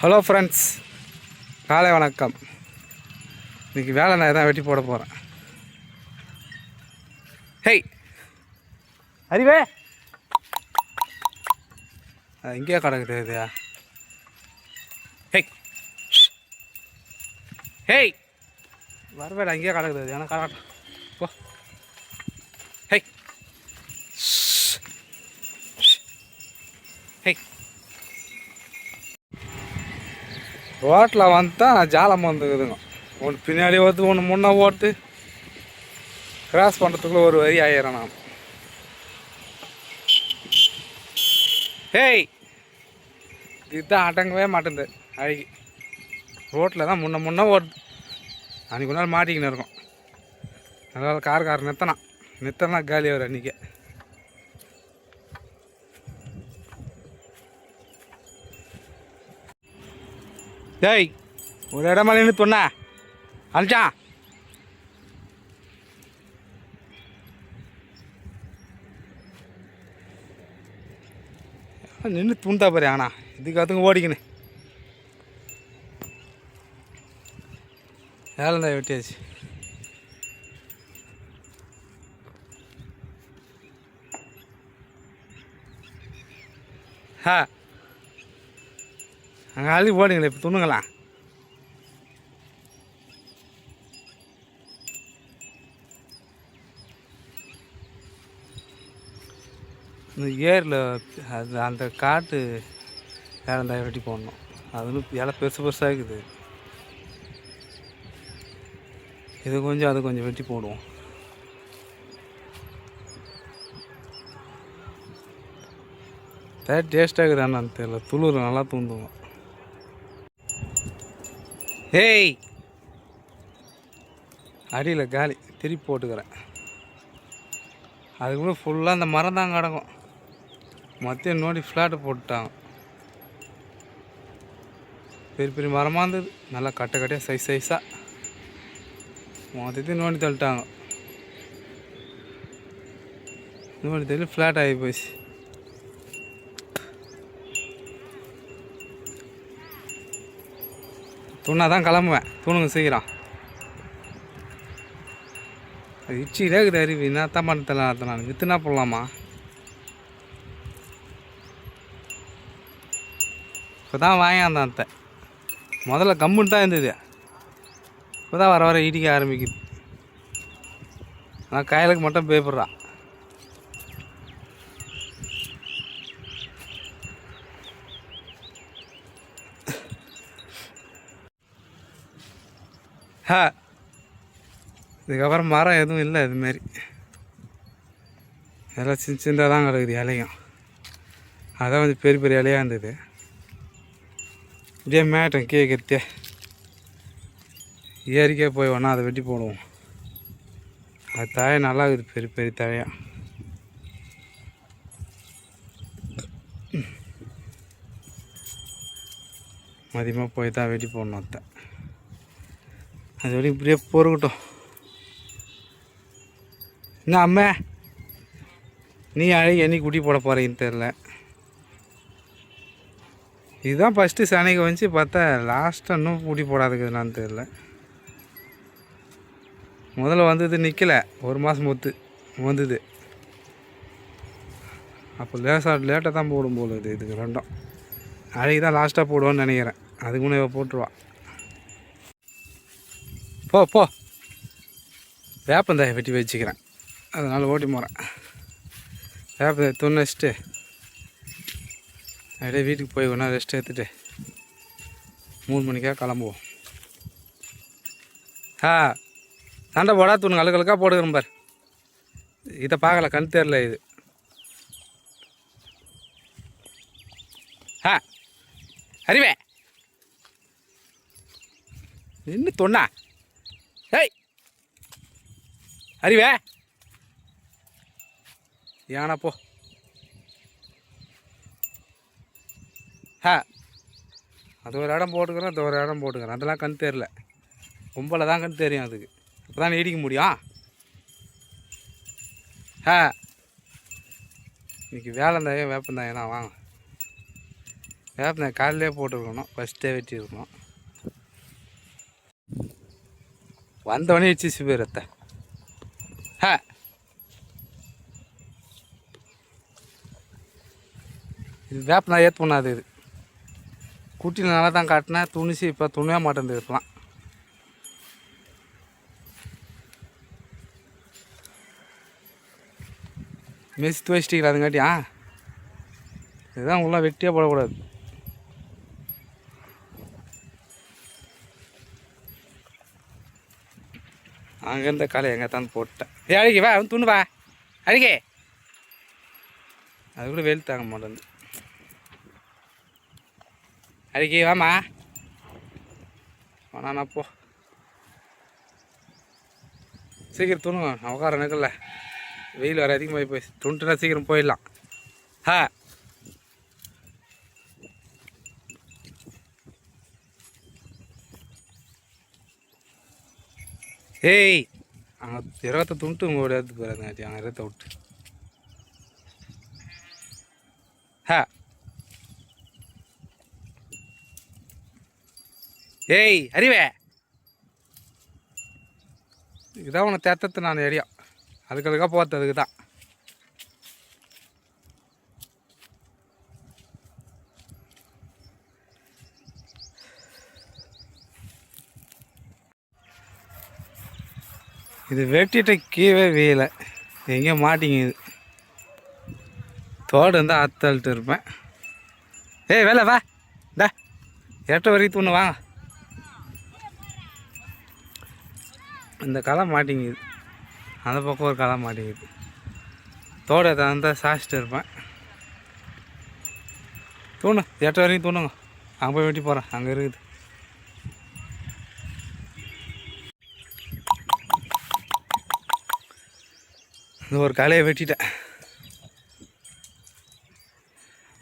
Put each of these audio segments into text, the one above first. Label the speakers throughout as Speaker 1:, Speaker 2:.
Speaker 1: Hello friends, காலை வணக்கம். இன்றைக்கி வேலை நான் தான் வெட்டி போட போகிறேன். ஹேய் அறிவே, இங்கேயே கிடக்குது இதுயா. ஹேய் ஹேய் வரவேடா, இங்கேயே கிடக்குது ஏன்னா கடக்கட்டும் போ. ஹேய் ஹேய், ரோட்டில் வந்துட்டால் நான் ஜாலம் வந்துக்குதுங்க. ஒன்று பின்னாடி ஓட்டு, ஒன்று முன்னே ஓட்டு, கிராஸ் பண்ணுறதுக்குள்ளே ஒரு வரி ஆயிரம் நான். ஹேய், இதுதான் அடங்கவே மாட்டேங்குது அழகி. ரோட்டில் தான் முன்னே ஓடுது. அன்றைக்கி நாள் மாட்டிக்கின்னு இருக்கும். அதனால் கார் நிறுத்தினா காலி வரும் அன்றைக்கி. டேய், ஒரு இடமா நின்று தொண்ணா அழிச்சான். நின்று துண்டா பாரு. ஆனா இதுக்கு அதுங்க ஓடிக்கணும். வேலை வெட்டியாச்சு. அங்கே அள்ளி ஓடிங்களே, இப்போ துணுங்களா? இந்த ஏரியில் அது அந்த காட்டு இலந்தாய் வெட்டி போடணும். அது இலை பெருசாக இருக்குது. இது கொஞ்சம் அது கொஞ்சம் வெட்டி போடுவோம். டேஸ்ட்டாக இருக்குது என்னன்னு தெரியல. துளுர் நல்லா தூண்டுவோம். ஏய், அடியில் காலி திருப்பி போட்டுக்கிறேன். அதுக்குள்ளே ஃபுல்லாக அந்த மரம் தான் கிடக்கும். மத்தியம் நோண்டி ஃப்ளாட்டு போட்டுட்டாங்க. பெரிய பெரிய மரமாக இருந்தது, நல்லா கட்டையாக சைஸாக மொத்தத்தையும் நோண்டி தள்ளிட்டாங்க. நோண்டி தள்ளி ஃப்ளாட் ஆகி போச்சு. துணா தான் கிளம்புவேன். தூணுங்க சீக்கிரம். அது இச்சிலே இருக்குது அருவி. என்னத்தான் பண்ணல நான் வித்துனா போடலாமா? இப்போ தான் வாங்கியாந்தான் அத்தை. முதல்ல கம்முன்னு தான் இருந்தது. இப்போ தான் வர இடிக்க ஆரம்பிக்குது. ஆனால் கையலுக்கு மட்டும் பயப்படுறான். இதுக்கப்புறம் மரம் எதுவும் இல்லை. இதுமாரி எல்லாம் சின்னதாக தான் கிடக்குது இலையும். அதான் கொஞ்சம் பெரிய பெரிய இலையாக இருந்தது. இப்படியே மேட்டம் கேட்கத்தே ஏரிக்கே போய் வேணா அதை வெட்டி போடுவோம். அது தழை நல்லா இருக்குது, பெரிய பெரிய தழையாக. மதியமாக போய் தான் வெட்டி போடணும். அத்தை அது வரைக்கும் இப்படியே பொறுக்கட்டும். என்ன அம்மா, நீ அழகி என்னைக்கு குட்டி போட போகிறீங்கன்னு தெரில. இதுதான் ஃபஸ்ட்டு சனைக்கு வந்துச்சு. பார்த்தா லாஸ்ட்டாக இன்னும் குட்டி போடாதுக்குதுனான்னு தெரில. முதல்ல வந்தது நிற்கலை. ஒரு மாதம் வந்தது. அப்போ லேட்டாக தான் போடும் போல இது. இதுக்கு ரெண்டும் அழகி தான் லாஸ்ட்டாக போடுவான்னு நினைக்கிறேன். அதுக்கு முன்னே போட்டுருவா. போ வேப்பந்தாயை வெட்டி வச்சுக்கிறேன். அதனால் ஓட்டி போகிறேன். வேப்பந்தாயை துணி வச்சுட்டு அப்படியே வீட்டுக்கு போய் ஒன்றா ரெஸ்ட் எடுத்துகிட்டு 3 மணிக்காக கிளம்புவோம். சண்டை போடா துணி அழுக்கழுக்காக போட்டுக்கிறேன் பார். இதை பார்க்கல, கண் தெரில இது. அறிவே இன்னும் தொண்ணா. ஏய் அறிவே, ஏனா போ. அது ஒரு இடம் போட்டுக்கிறேன், அது ஒரு இடம் போட்டுக்கிறேன். அதெல்லாம் கண் தெரில. கும்பலை தான் கண் தெரியும். அதுக்கு இப்போ தான் இடிக்க முடியும். இன்றைக்கி வேப்பந்தாயம் தான் வாங்க. வேப்பனை காலையிலே போட்டுருக்கணும், ஃபஸ்ட்டே வெட்டியிருக்கணும். வந்தவொடனே வச்சு போயிரத்த இது வேப்பனா ஏற்ற பண்ணாது. இது குட்டியில் நல்லா தான் காட்டினேன், துணிச்சு இப்போ துணியே மாட்டேன் இருக்கலாம். மெசி துவச்சிட்டிங்களா அதுங்காட்டியா? இதுதான் உள்ள வெட்டியே போடக்கூடாது. அங்கேருந்த காலை எங்கே தான் போட்டேன். அழுகி வா, துண்ணு வா, அழுகே. அது கூட வெயில் தாங்க மாட்டேன். அழுகி வாமா, வேணா போ, சீக்கிரம் துணுங்க. நான் உட்கார நிற்கல, வெயில் வர அதிகமாக போய் துண்டுனா சீக்கிரம் போயிடலாம். ஏய், அங்கே இருபத்த துண்டு உங்களோட எடுத்து போகிறாங்க, அங்கே இருபத்த விட்டு. ஏய் அறிவே, இதுதான் உனக்கு தேத்தத்து நான் ஏரியா, அதுக்காக போகிறது அதுக்கு தான். இது வெட்டிட்ட கீழே வீலை எங்கேயோ மாட்டிங்குது. தோடு இருந்தால் அத்தள்ளிட்டு இருப்பேன். ஏய் வேலை வா, டா 8 வரைக்கும் தூணு வாங்க. இந்த களை மாட்டிங்குது, அந்த பக்கம் ஒரு களை மாட்டிங்குது. தோடை தந்தால் சாச்சிட்டு இருப்பேன். தூணு 8 வரைக்கும் தூணுங்க, அங்கே போய் வெட்டி போகிறேன், அங்கே இருக்குது. இந்த ஒரு கலையை வெட்டிட்டேன்,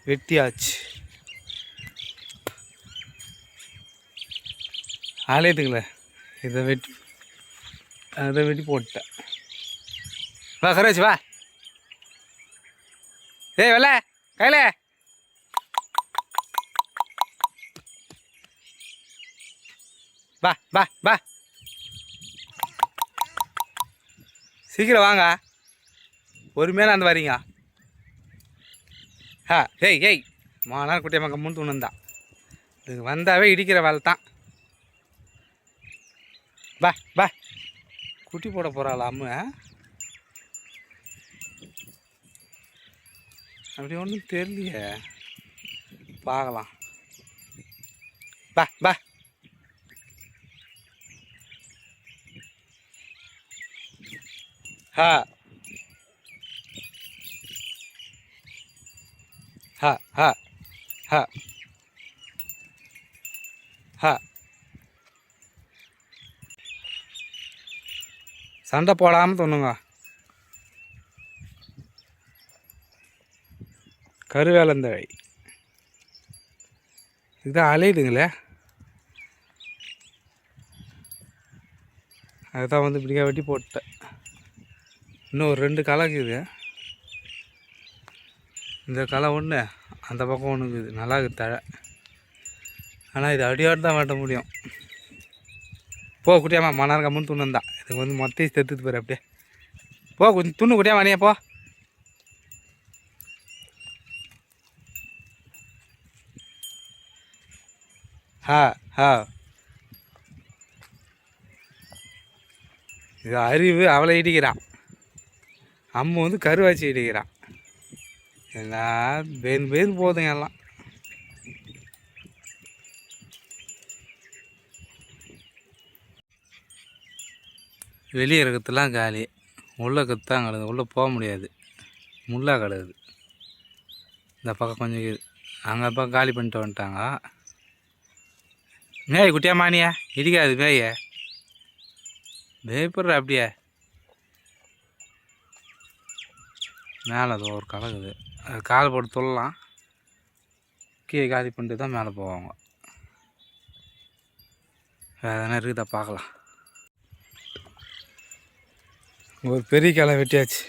Speaker 1: வெட்டியாச்சு. ஆலயத்துக்குள்ள இதை வெட்டி அதை வெட்டி போட்டேன். வா கரைச்சி வா, ஏய் வெள்ள கையில வா வா வா, சீக்கிரம் வாங்க, பொறுமையான அந்த வரீங்க. ஏய் ஏய், மாநாள் குட்டியம்மா கம்முன்னு தூணுந்தான். இதுக்கு வந்தாவே இடிக்கிற வேலை தான். பா பா, குட்டி போட போகிறாள் அம்மு. அப்படி ஒன்றும் தெரியலையே, பார்க்கலாம். பா பா, ஹா ஹா ஹா ஹா ஹா, சண்டை போடாமல் தோணுங்க. கருவேலந்தழை இதுதான் அலையுதுங்களே, அதுதான் வந்து இப்படிக்கா வெட்டி போட்டேன். இன்னும் ஒரு 2 களை இருக்குது. இந்த களை ஒன்று, அந்த பக்கம் ஒன்று இருக்குது, நல்லா இருக்குது தழை. ஆனால் இது அடியாடு தான் வெட்ட முடியும். போ குட்டியாம்மா, மணார் கம்முன்னு துண்ணு தான். இதுக்கு வந்து மொத்தையும் செத்துட்டு போயிரு. அப்படியே போ, கொஞ்சம் துண்ணு குட்டியாம்மா, நீயே போ. ஹா, இது அறிவு அவளை இடிக்கிறான், அம்மு வந்து கருவாச்சி இடிக்கிறான். எல்லாம் பேந்து போதுங்க எல்லாம். வெளியே இருக்கிறதுலாம் காலி, உள்ளே கத்தான் கிடக்குது, உள்ளே போக முடியாது, முள்ளாக கிடக்குது. இந்த பக்கம் கொஞ்சம் இருக்குது, அங்கே பக்கம் காலி பண்ணிட்டு வந்துட்டாங்க. மேய் குட்டியா மானியா, இடிக்காது மேய, மேய்ப்படுற அப்படியே. மேலே அது ஒரு கலக்குது, அது கால் போட்டு துள்ளலாம், கீழே காலி பண்ணிட்டு தான் மேலே போவாங்க. வேறு எதனா இருக்குதா பார்க்கலாம். ஒரு பெரிய களை வெட்டியாச்சு,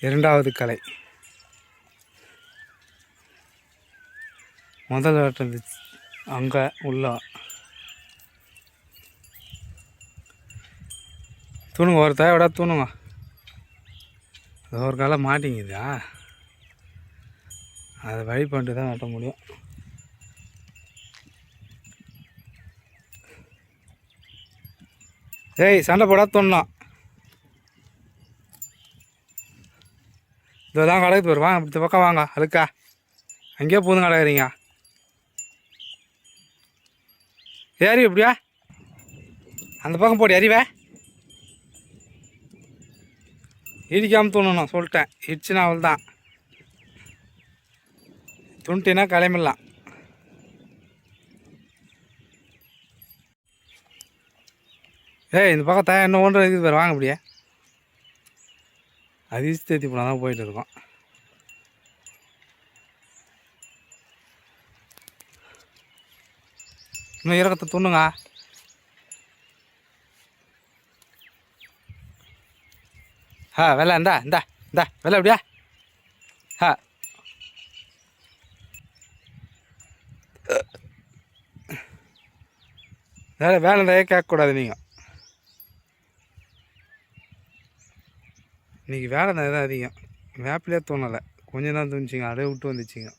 Speaker 1: 2வது களை. முதல் வேட்டை இருந்துச்சு அங்கே உள்ள. தூணுங்க ஒரு தேவைடா தூணுங்க. ஒரு காலம் மாட்டிங்குதா, அதை வழி பண்ணிட்டு தான் வெட்ட முடியும். ஏய் சண்டை போடா தோணும். இதெல்லாம் கடக்கு வருவாங்க, இப்படி பக்கம் வாங்க. அதுக்கா அங்கேயே பூந்து கிடக்குறீங்க. ஏறி எப்படியா அந்த பக்கம் போட்டு அறிவே இடிக்காமல் தூணணும் சொல்லிட்டேன். இடிச்சுனா அவள் தான் துண்டினா கிளம்பிடலாம். ஏய் இந்த பக்கம் தான் இன்னும் ஒன்று இருக்குது பேர் வாங்க அப்படியே. அதிர்ஷ்ட தேத்தி போனால் தான் போயிட்டு இருக்கோம். இன்னும் இறக்கத்தை துண்ணுங்க. வெள்ளை இந்தா இந்தா இந்தா வெள்ளை எப்படியா. வேலை இருந்தாயே கேட்கக்கூடாது. நீங்கள் இன்றைக்கி வேலை தான் எதாவது அதிகம். வேப்பிலே தோணலை, கொஞ்சம் தான் தோணுச்சிங்க, அப்படியே விட்டு வந்துச்சிங்க.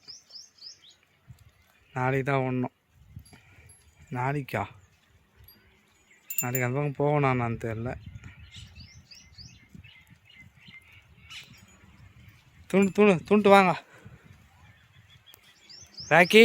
Speaker 1: நாளைக்கு தான் ஒன்றும். நாளைக்கா நாளைக்கு அந்த பக்கம் போகணான்னு தெரில. துண்டு வாங்க ராக்கி.